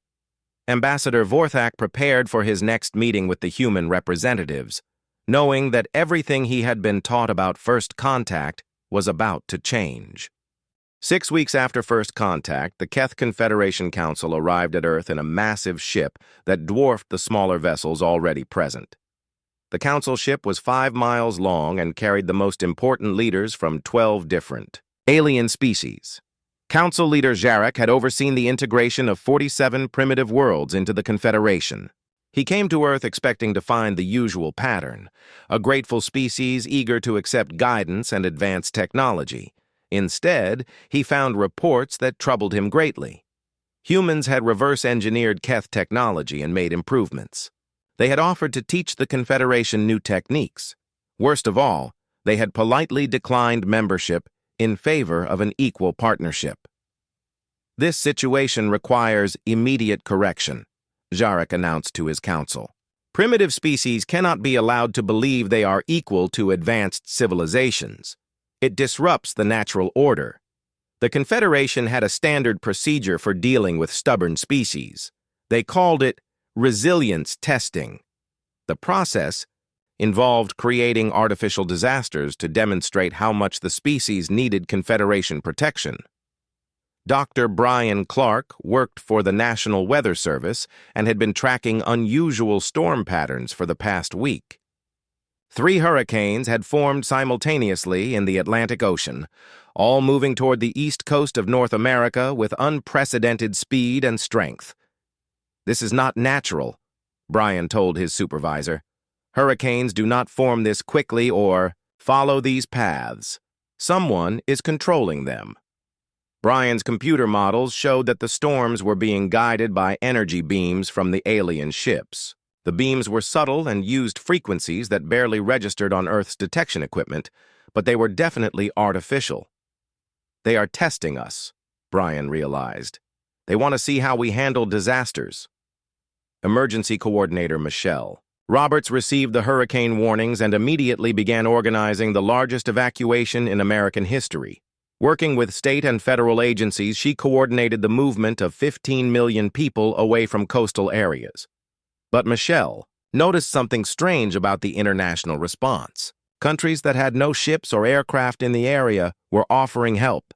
Ambassador Vorthak prepared for his next meeting with the human representatives, knowing that everything he had been taught about first contact was about to change. 6 weeks after first contact, the Keth Confederation Council arrived at Earth in a massive ship that dwarfed the smaller vessels already present. The council ship was 5 miles long and carried the most important leaders from 12 different alien species. Council leader Jarek had overseen the integration of 47 primitive worlds into the Confederation. He came to Earth expecting to find the usual pattern, a grateful species eager to accept guidance and advanced technology. Instead, he found reports that troubled him greatly. Humans had reverse-engineered Keth technology and made improvements. They had offered to teach the Confederation new techniques. Worst of all, they had politely declined membership in favor of an equal partnership. This situation requires immediate correction, Jarek announced to his council. Primitive species cannot be allowed to believe they are equal to advanced civilizations. It disrupts the natural order. The Confederation had a standard procedure for dealing with stubborn species. They called it resilience testing. The process involved creating artificial disasters to demonstrate how much the species needed Confederation protection. Dr. Brian Clark worked for the National Weather Service and had been tracking unusual storm patterns for the past week. 3 hurricanes had formed simultaneously in the Atlantic Ocean, all moving toward the east coast of North America with unprecedented speed and strength. This is not natural, Brian told his supervisor. Hurricanes do not form this quickly or follow these paths. Someone is controlling them. Brian's computer models showed that the storms were being guided by energy beams from the alien ships. The beams were subtle and used frequencies that barely registered on Earth's detection equipment, but they were definitely artificial. They are testing us, Brian realized. They want to see how we handle disasters. Emergency Coordinator Michelle. Roberts received the hurricane warnings and immediately began organizing the largest evacuation in American history. Working with state and federal agencies, she coordinated the movement of 15 million people away from coastal areas. But Michelle noticed something strange about the international response. Countries that had no ships or aircraft in the area were offering help.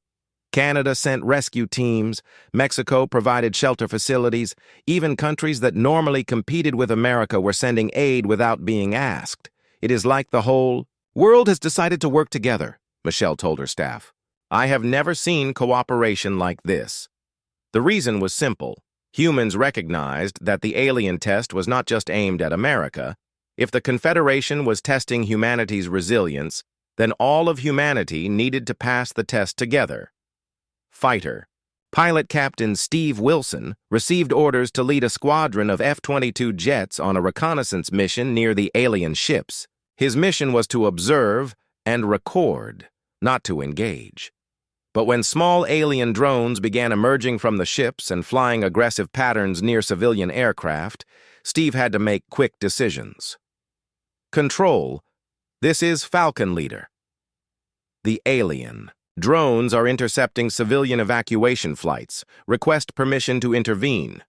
Canada sent rescue teams, Mexico provided shelter facilities, even countries that normally competed with America were sending aid without being asked. It is like the whole world has decided to work together, Michelle told her staff. I have never seen cooperation like this. The reason was simple. Humans recognized that the alien test was not just aimed at America. If the Confederation was testing humanity's resilience, then all of humanity needed to pass the test together. Fighter. Pilot Captain Steve Wilson received orders to lead a squadron of F-22 jets on a reconnaissance mission near the alien ships. His mission was to observe and record, not to engage. But when small alien drones began emerging from the ships and flying aggressive patterns near civilian aircraft, Steve had to make quick decisions. Control. This is Falcon Leader. The alien. Drones are intercepting civilian evacuation flights. Request permission to intervene.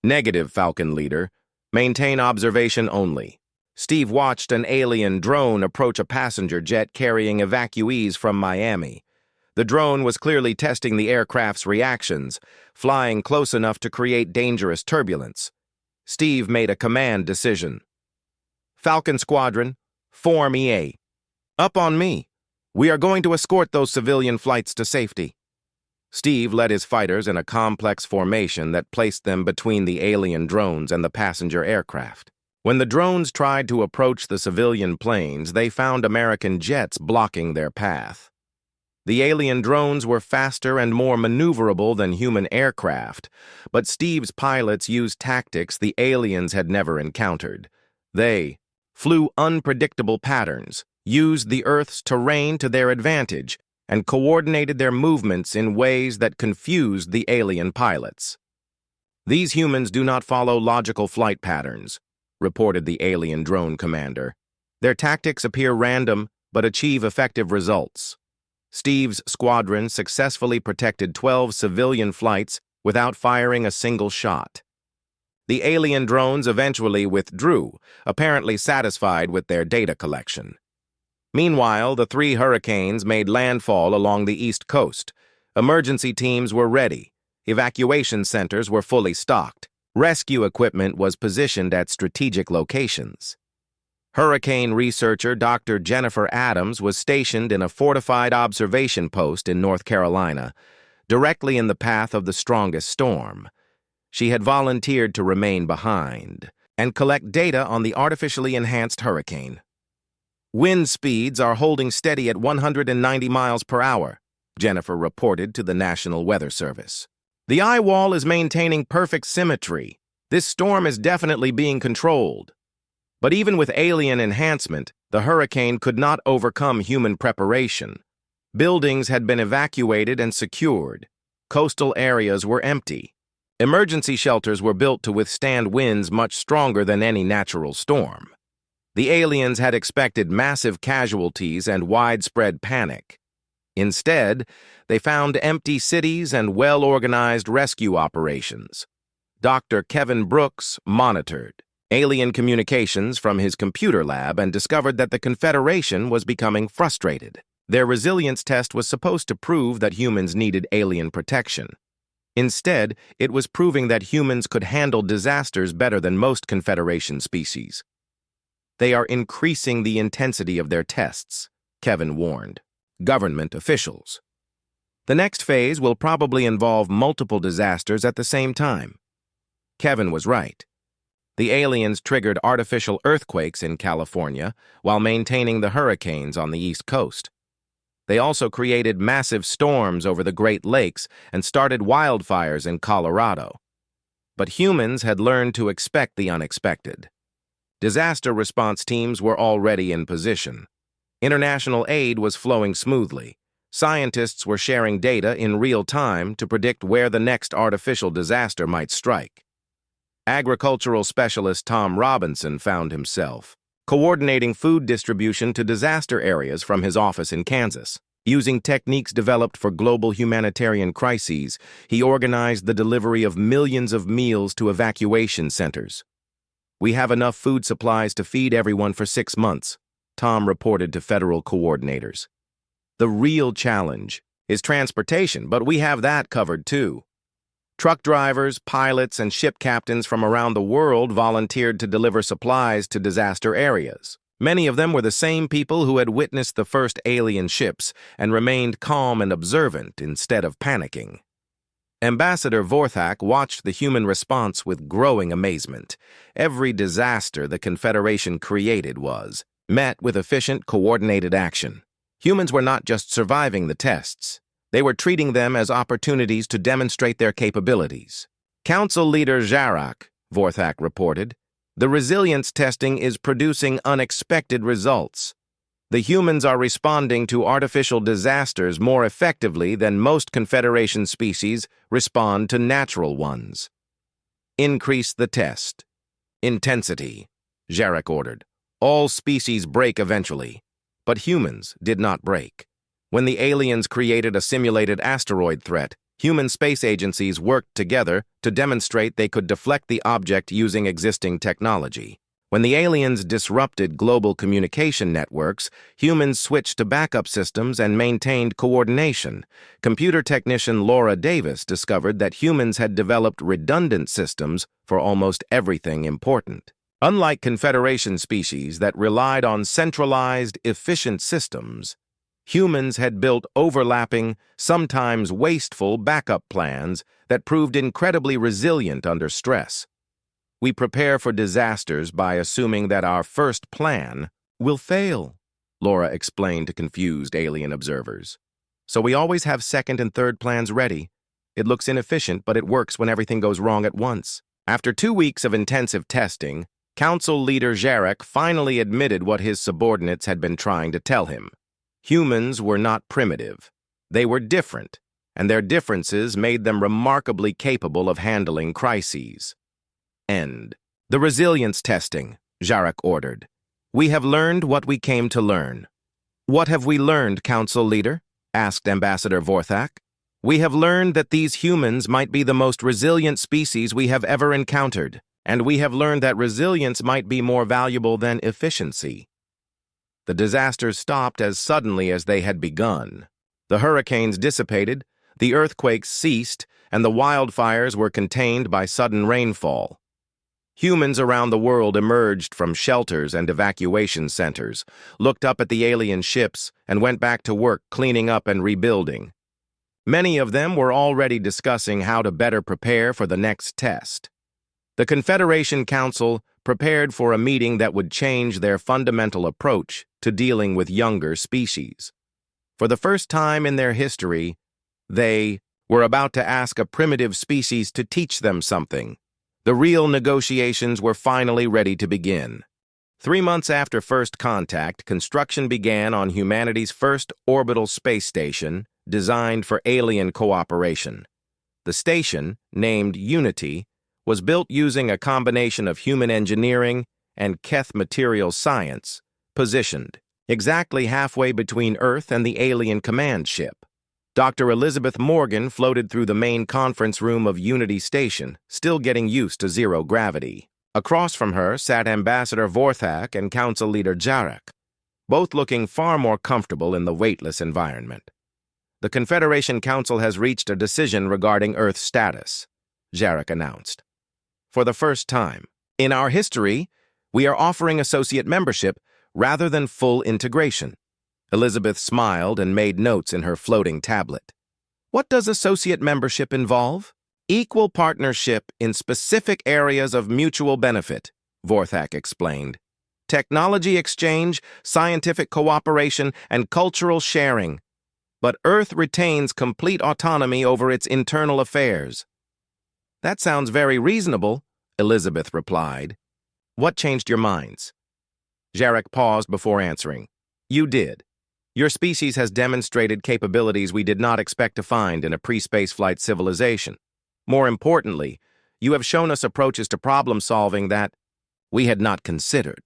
Negative, Falcon Leader. Maintain observation only. Steve watched an alien drone approach a passenger jet carrying evacuees from Miami. The drone was clearly testing the aircraft's reactions, flying close enough to create dangerous turbulence. Steve made a command decision. Falcon Squadron, form EA. Up on me. We are going to escort those civilian flights to safety. Steve led his fighters in a complex formation that placed them between the alien drones and the passenger aircraft. When the drones tried to approach the civilian planes, they found American jets blocking their path. The alien drones were faster and more maneuverable than human aircraft, but Steve's pilots used tactics the aliens had never encountered. They flew unpredictable patterns, used the Earth's terrain to their advantage, and coordinated their movements in ways that confused the alien pilots. These humans do not follow logical flight patterns, reported the alien drone commander. Their tactics appear random, but achieve effective results. Steve's squadron successfully protected 12 civilian flights without firing a single shot. The alien drones eventually withdrew, apparently satisfied with their data collection. Meanwhile, the 3 hurricanes made landfall along the East Coast. Emergency teams were ready. Evacuation centers were fully stocked. Rescue equipment was positioned at strategic locations. Hurricane researcher Dr. Jennifer Adams was stationed in a fortified observation post in North Carolina, directly in the path of the strongest storm. She had volunteered to remain behind and collect data on the artificially enhanced hurricane. Wind speeds are holding steady at 190 miles per hour, Jennifer reported to the National Weather Service. The eye wall is maintaining perfect symmetry. This storm is definitely being controlled. But even with alien enhancement, the hurricane could not overcome human preparation. Buildings had been evacuated and secured. Coastal areas were empty. Emergency shelters were built to withstand winds much stronger than any natural storm. The aliens had expected massive casualties and widespread panic. Instead, they found empty cities and well-organized rescue operations. Dr. Kevin Brooks monitored alien communications from his computer lab and discovered that the Confederation was becoming frustrated. Their resilience test was supposed to prove that humans needed alien protection. Instead, it was proving that humans could handle disasters better than most Confederation species. They are increasing the intensity of their tests, Kevin warned government officials. The next phase will probably involve multiple disasters at the same time. Kevin was right. The aliens triggered artificial earthquakes in California while maintaining the hurricanes on the East Coast. They also created massive storms over the Great Lakes and started wildfires in Colorado. But humans had learned to expect the unexpected. Disaster response teams were already in position. International aid was flowing smoothly. Scientists were sharing data in real time to predict where the next artificial disaster might strike. Agricultural specialist Tom Robinson found himself coordinating food distribution to disaster areas from his office in Kansas. Using techniques developed for global humanitarian crises, he organized the delivery of millions of meals to evacuation centers. "We have enough food supplies to feed everyone for 6 months," Tom reported to federal coordinators. "The real challenge is transportation, but we have that covered too." Truck drivers, pilots, and ship captains from around the world volunteered to deliver supplies to disaster areas. Many of them were the same people who had witnessed the first alien ships and remained calm and observant instead of panicking. Ambassador Vorthak watched the human response with growing amazement. Every disaster the Confederation created was met with efficient, coordinated action. Humans were not just surviving the tests. They were treating them as opportunities to demonstrate their capabilities. "Council Leader Jarak," Vorthak reported, "the resilience testing is producing unexpected results. The humans are responding to artificial disasters more effectively than most Confederation species respond to natural ones." "Increase the test. Intensity," Jarak ordered. "All species break eventually, but humans did not break." When the aliens created a simulated asteroid threat, human space agencies worked together to demonstrate they could deflect the object using existing technology. When the aliens disrupted global communication networks, humans switched to backup systems and maintained coordination. Computer technician Laura Davis discovered that humans had developed redundant systems for almost everything important. Unlike Confederation species that relied on centralized, efficient systems, humans had built overlapping, sometimes wasteful backup plans that proved incredibly resilient under stress. "We prepare for disasters by assuming that our first plan will fail," Laura explained to confused alien observers. "So we always have second and third plans ready. It looks inefficient, but it works when everything goes wrong at once." After 2 weeks of intensive testing, Council Leader Jarak finally admitted what his subordinates had been trying to tell him. Humans were not primitive. They were different, and their differences made them remarkably capable of handling crises. End. "The resilience testing," Jarak ordered. "We have learned what we came to learn." "What have we learned, Council Leader?" asked Ambassador Vorthak. "We have learned that these humans might be the most resilient species we have ever encountered, and we have learned that resilience might be more valuable than efficiency." The disasters stopped as suddenly as they had begun. The hurricanes dissipated, the earthquakes ceased, and the wildfires were contained by sudden rainfall. Humans around the world emerged from shelters and evacuation centers, looked up at the alien ships, and went back to work cleaning up and rebuilding. Many of them were already discussing how to better prepare for the next test. The Confederation Council prepared for a meeting that would change their fundamental approach to dealing with younger species. For the first time in their history, they were about to ask a primitive species to teach them something. The real negotiations were finally ready to begin. 3 months after first contact, construction began on humanity's first orbital space station, designed for alien cooperation. The station, named Unity, was built using a combination of human engineering and Keth material science, positioned exactly halfway between Earth and the alien command ship. Dr. Elizabeth Morgan floated through the main conference room of Unity Station, still getting used to zero gravity. Across from her sat Ambassador Vorthak and Council Leader Jarak, both looking far more comfortable in the weightless environment. "The Confederation Council has reached a decision regarding Earth's status," Jarak announced. "For the first time in our history, we are offering associate membership rather than full integration." Elizabeth smiled and made notes in her floating tablet. "What does associate membership involve?" "Equal partnership in specific areas of mutual benefit," Vorthak explained. "Technology exchange, scientific cooperation, and cultural sharing. But Earth retains complete autonomy over its internal affairs." "That sounds very reasonable," Elizabeth replied. "What changed your minds?" Jarak paused before answering. "You did. Your species has demonstrated capabilities we did not expect to find in a pre-spaceflight civilization. More importantly, you have shown us approaches to problem-solving that we had not considered.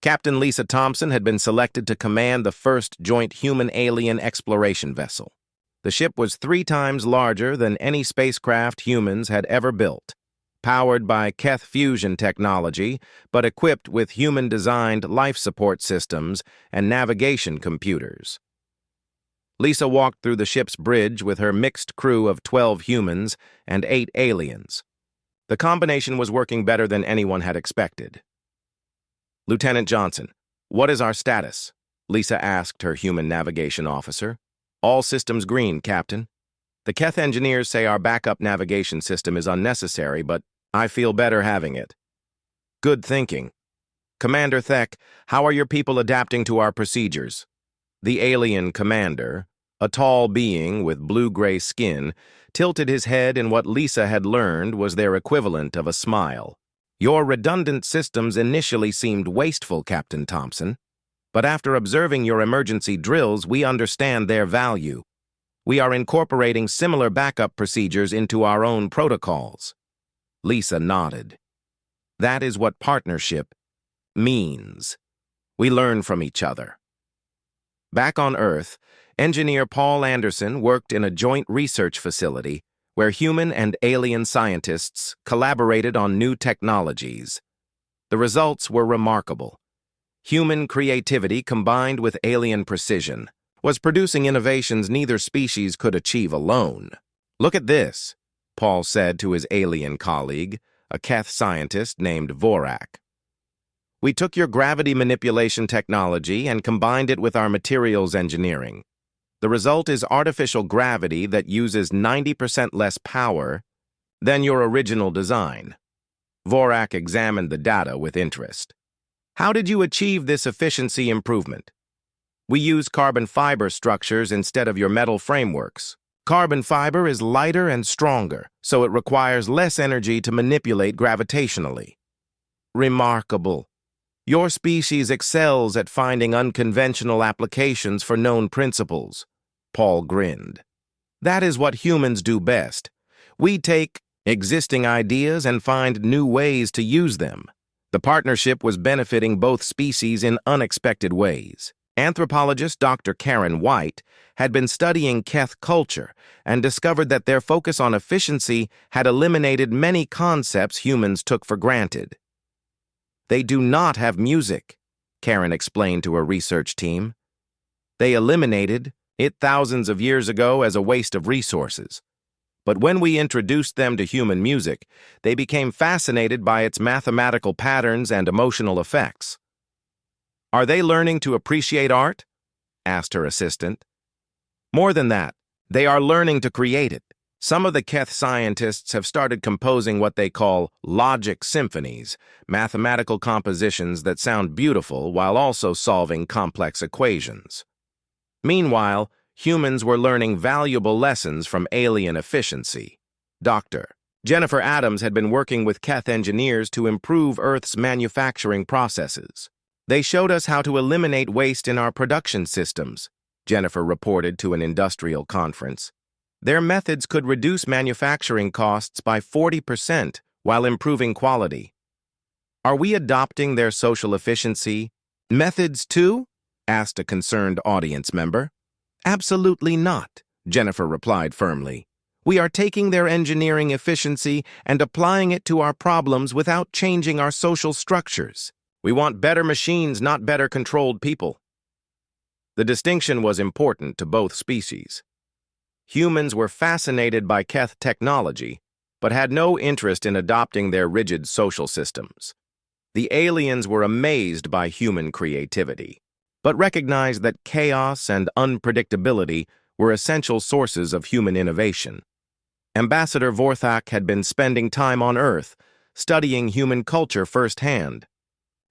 Captain Lisa Thompson had been selected to command the first joint human-alien exploration vessel. The ship was 3 times larger than any spacecraft humans had ever built, powered by Keth fusion technology, but equipped with human-designed life support systems and navigation computers. Lisa walked through the ship's bridge with her mixed crew of 12 humans and 8 aliens. The combination was working better than anyone had expected. "Lieutenant Johnson, what is our status?" Lisa asked her human navigation officer. "All systems green, Captain. The Keth engineers say our backup navigation system is unnecessary, but I feel better having it." "Good thinking. Commander Thek, how are your people adapting to our procedures?" The alien commander, a tall being with blue-gray skin, tilted his head in what Lisa had learned was their equivalent of a smile. "Your redundant systems initially seemed wasteful, Captain Thompson, but after observing your emergency drills, we understand their value. We are incorporating similar backup procedures into our own protocols." Lisa nodded. "That is what partnership means. We learn from each other." Back on Earth, engineer Paul Anderson worked in a joint research facility where human and alien scientists collaborated on new technologies. The results were remarkable. Human creativity combined with alien precision was producing innovations neither species could achieve alone. "Look at this," Paul said to his alien colleague, a Keth scientist named Vorak. "We took your gravity manipulation technology and combined it with our materials engineering. The result is artificial gravity that uses 90% less power than your original design." Vorak examined the data with interest. "How did you achieve this efficiency improvement?" "We use carbon fiber structures instead of your metal frameworks. Carbon fiber is lighter and stronger, so it requires less energy to manipulate gravitationally." "Remarkable. Your species excels at finding unconventional applications for known principles." Paul grinned. "That is what humans do best. We take existing ideas and find new ways to use them." The partnership was benefiting both species in unexpected ways. Anthropologist Dr. Karen White had been studying Keth culture and discovered that their focus on efficiency had eliminated many concepts humans took for granted. "They do not have music," Karen explained to her research team. "They eliminated it thousands of years ago as a waste of resources. But when we introduced them to human music, they became fascinated by its mathematical patterns and emotional effects." "Are they learning to appreciate art?" asked her assistant. "More than that, they are learning to create it. Some of the Keth scientists have started composing what they call logic symphonies, mathematical compositions that sound beautiful while also solving complex equations." Meanwhile, humans were learning valuable lessons from alien efficiency. Dr. Jennifer Adams had been working with Keth engineers to improve Earth's manufacturing processes. "They showed us how to eliminate waste in our production systems," Jennifer reported to an industrial conference. "Their methods could reduce manufacturing costs by 40% while improving quality." "Are we adopting their social efficiency methods too?" asked a concerned audience member. "Absolutely not," Jennifer replied firmly. "We are taking their engineering efficiency and applying it to our problems without changing our social structures. We want better machines, not better controlled people." The distinction was important to both species. Humans were fascinated by Keth technology, but had no interest in adopting their rigid social systems. The aliens were amazed by human creativity, but recognized that chaos and unpredictability were essential sources of human innovation. Ambassador Vorthak had been spending time on Earth, studying human culture firsthand.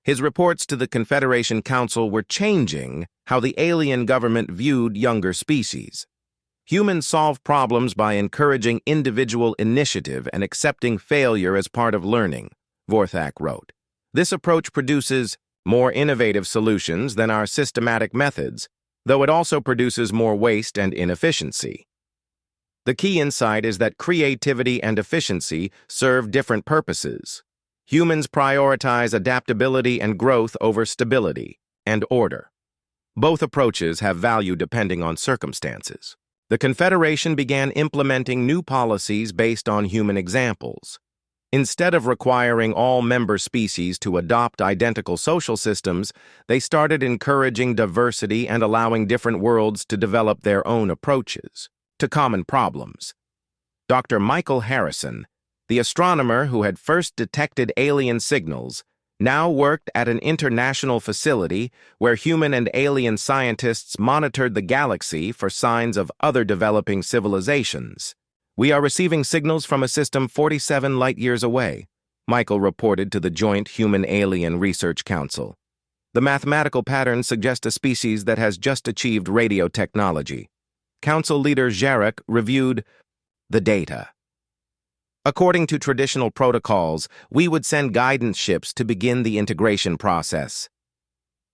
His reports to the Confederation Council were changing how the alien government viewed younger species. Humans solve problems by encouraging individual initiative and accepting failure as part of learning, Vorthak wrote. This approach produces more innovative solutions than our systematic methods, though it also produces more waste and inefficiency. The key insight is that creativity and efficiency serve different purposes. Humans prioritize adaptability and growth over stability and order. Both approaches have value depending on circumstances. The Confederation began implementing new policies based on human examples. Instead of requiring all member species to adopt identical social systems, they started encouraging diversity and allowing different worlds to develop their own approaches to common problems. Dr. Michael Harrison, the astronomer who had first detected alien signals, now worked at an international facility where human and alien scientists monitored the galaxy for signs of other developing civilizations. "We are receiving signals from a system 47 light-years away," Michael reported to the Joint Human-Alien Research Council. "The mathematical patterns suggest a species that has just achieved radio technology." Council leader Jarek reviewed the data. "According to traditional protocols, we would send guidance ships to begin the integration process."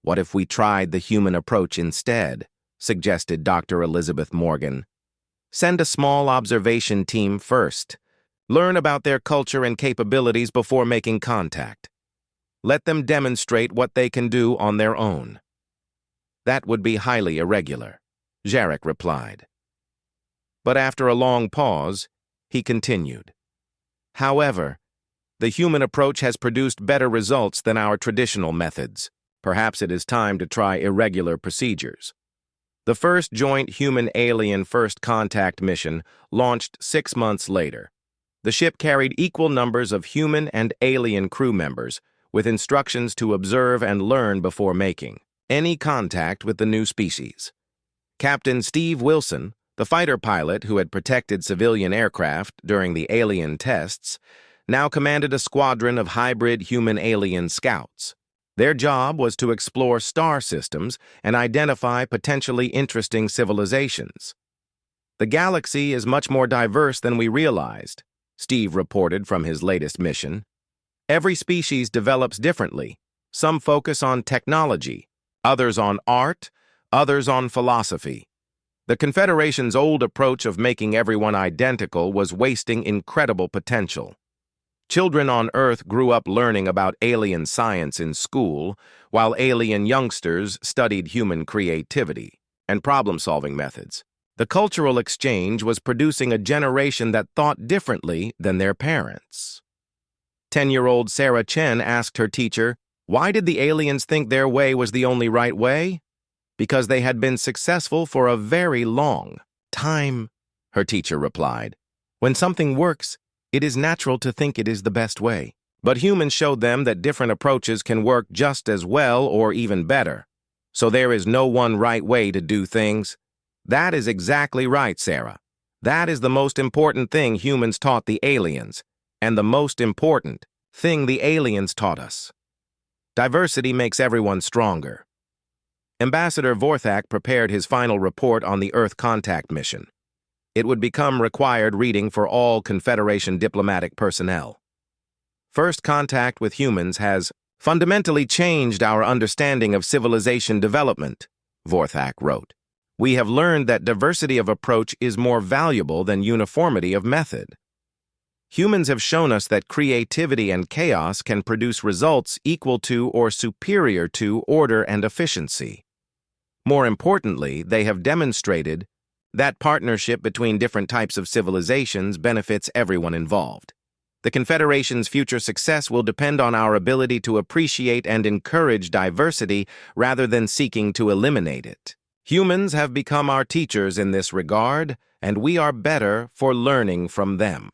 "What if we tried the human approach instead?" suggested Dr. Elizabeth Morgan. "Send a small observation team first. Learn about their culture and capabilities before making contact. Let them demonstrate what they can do on their own." "That would be highly irregular," Jarek replied. But after a long pause, he continued. "However, the human approach has produced better results than our traditional methods. Perhaps it is time to try irregular procedures." The first joint human-alien first contact mission launched 6 months later. The ship carried equal numbers of human and alien crew members, with instructions to observe and learn before making any contact with the new species. Captain Steve Wilson, the fighter pilot who had protected civilian aircraft during the alien tests, now commanded a squadron of hybrid human-alien scouts. Their job was to explore star systems and identify potentially interesting civilizations. "The galaxy is much more diverse than we realized," Steve reported from his latest mission. "Every species develops differently. Some focus on technology, others on art, others on philosophy. The Confederation's old approach of making everyone identical was wasting incredible potential. Children on Earth grew up learning about alien science in school, while alien youngsters studied human creativity and problem-solving methods. The cultural exchange was producing a generation that thought differently than their parents." 10-year-old Sarah Chen asked her teacher, "Why did the aliens think their way was the only right way?" "Because they had been successful for a very long time," her teacher replied. "When something works, it is natural to think it is the best way. But humans showed them that different approaches can work just as well or even better. So there is no one right way to do things." "That is exactly right, Sarah. That is the most important thing humans taught the aliens, and the most important thing the aliens taught us. Diversity makes everyone stronger." Ambassador Vorthak prepared his final report on the Earth contact mission. It would become required reading for all Confederation diplomatic personnel. "First contact with humans has fundamentally changed our understanding of civilization development," Vorthak wrote. "We have learned that diversity of approach is more valuable than uniformity of method. Humans have shown us that creativity and chaos can produce results equal to or superior to order and efficiency. More importantly, they have demonstrated that partnership between different types of civilizations benefits everyone involved. The Confederation's future success will depend on our ability to appreciate and encourage diversity rather than seeking to eliminate it. Humans have become our teachers in this regard, and we are better for learning from them."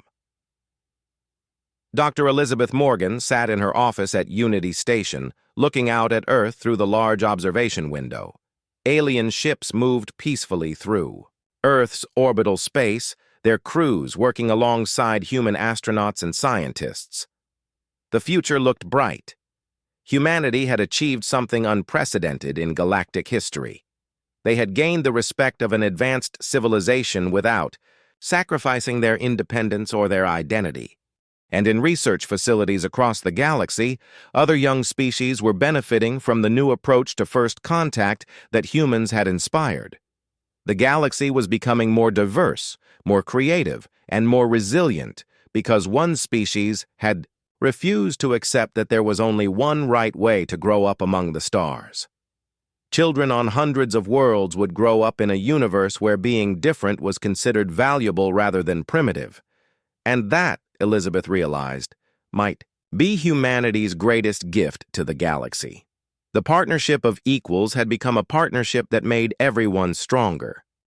Dr. Elizabeth Morgan sat in her office at Unity Station, looking out at Earth through the large observation window. Alien ships moved peacefully through Earth's orbital space, their crews working alongside human astronauts and scientists. The future looked bright. Humanity had achieved something unprecedented in galactic history. They had gained the respect of an advanced civilization without sacrificing their independence or their identity. And in research facilities across the galaxy, other young species were benefiting from the new approach to first contact that humans had inspired. The galaxy was becoming more diverse, more creative, and more resilient because one species had refused to accept that there was only one right way to grow up among the stars. Children on hundreds of worlds would grow up in a universe where being different was considered valuable rather than primitive. And that, Elizabeth realized, might be humanity's greatest gift to the galaxy. The partnership of equals had become a partnership that made everyone stronger.